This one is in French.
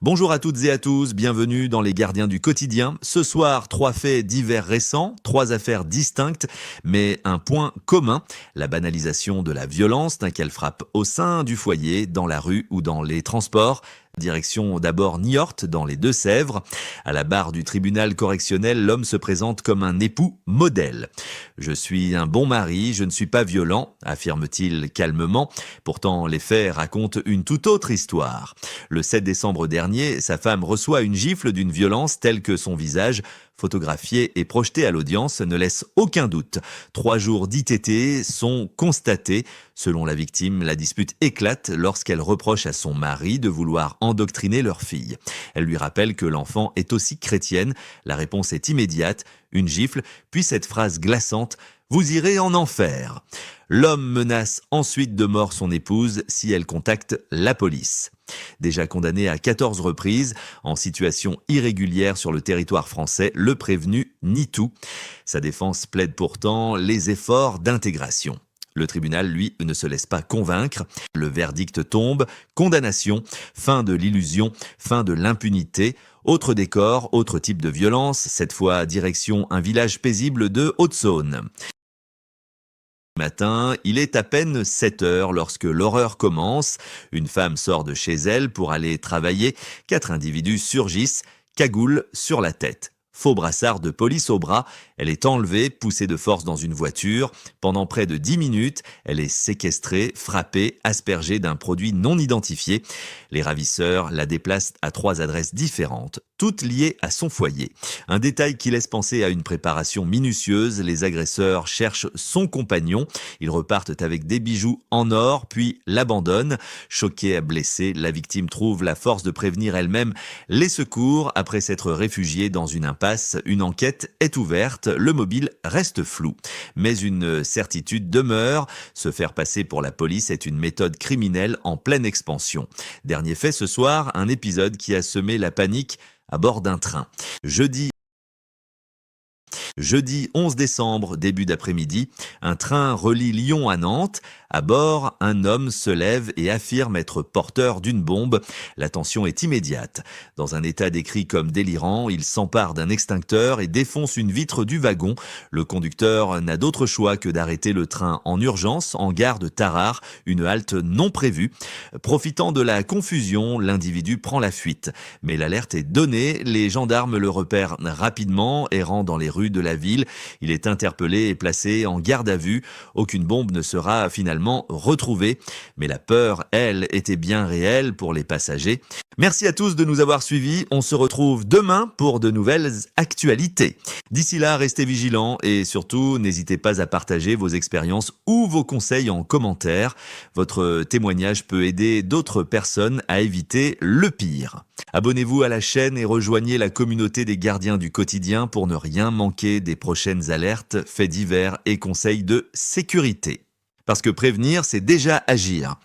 Bonjour à toutes et à tous, bienvenue dans les Gardiens du quotidien. Ce soir, 3 faits divers récents, 3 affaires distinctes, mais un point commun, la banalisation de la violence, qu'elle frappe au sein du foyer, dans la rue ou dans les transports. Direction d'abord Niort, dans les Deux-Sèvres. À la barre du tribunal correctionnel, l'homme se présente comme un époux modèle. Je suis un bon mari, je ne suis pas violent, affirme-t-il calmement. Pourtant, les faits racontent une toute autre histoire. Le 7 décembre dernier, sa femme reçoit une gifle d'une violence telle que son visage, photographié et projeté à l'audience, ne laisse aucun doute. 3 jours d'ITT sont constatés. Selon la victime, la dispute éclate lorsqu'elle reproche à son mari de vouloir endoctriner leur fille. Elle lui rappelle que l'enfant est aussi chrétienne. La réponse est immédiate, une gifle, puis cette phrase glaçante: « Vous irez en enfer ». L'homme menace ensuite de mort son épouse si elle contacte la police. Déjà condamné à 14 reprises, en situation irrégulière sur le territoire français, le prévenu nie tout. Sa défense plaide pourtant les efforts d'intégration. Le tribunal, lui, ne se laisse pas convaincre. Le verdict tombe, condamnation, fin de l'illusion, fin de l'impunité. Autre décor, autre type de violence, cette fois direction un village paisible de Haute-Saône. Matin, il est à peine 7 heures lorsque l'horreur commence. Une femme sort de chez elle pour aller travailler. 4 individus surgissent, cagoule sur la tête. Faux brassard de police au bras, elle est enlevée, poussée de force dans une voiture. Pendant près de 10 minutes, elle est séquestrée, frappée, aspergée d'un produit non identifié. Les ravisseurs la déplacent à 3 adresses différentes, toutes liées à son foyer. Un détail qui laisse penser à une préparation minutieuse. Les agresseurs cherchent son compagnon. Ils repartent avec des bijoux en or, puis l'abandonnent. Choquée et blessée, la victime trouve la force de prévenir elle-même les secours après s'être réfugiée dans une impasse. Une enquête est ouverte, le mobile reste flou. Mais une certitude demeure, se faire passer pour la police est une méthode criminelle en pleine expansion. Dernier fait ce soir, un épisode qui a semé la panique à bord d'un train. Jeudi 11 décembre, début d'après-midi, un train relie Lyon à Nantes. À bord, un homme se lève et affirme être porteur d'une bombe. La tension est immédiate. Dans un état décrit comme délirant, il s'empare d'un extincteur et défonce une vitre du wagon. Le conducteur n'a d'autre choix que d'arrêter le train en urgence en gare de Tarare, une halte non prévue. Profitant de la confusion, l'individu prend la fuite. Mais l'alerte est donnée, les gendarmes le repèrent rapidement, errant dans les rues de la ville. Il est interpellé et placé en garde à vue. Aucune bombe ne sera finalement retrouvée. Mais la peur, elle, était bien réelle pour les passagers. Merci à tous de nous avoir suivis. On se retrouve demain pour de nouvelles actualités. D'ici là, restez vigilants et surtout, n'hésitez pas à partager vos expériences ou vos conseils en commentaire. Votre témoignage peut aider d'autres personnes à éviter le pire. Abonnez-vous à la chaîne et rejoignez la communauté des Gardiens du quotidien pour ne rien manquer des prochaines alertes, faits divers et conseils de sécurité. Parce que prévenir, c'est déjà agir.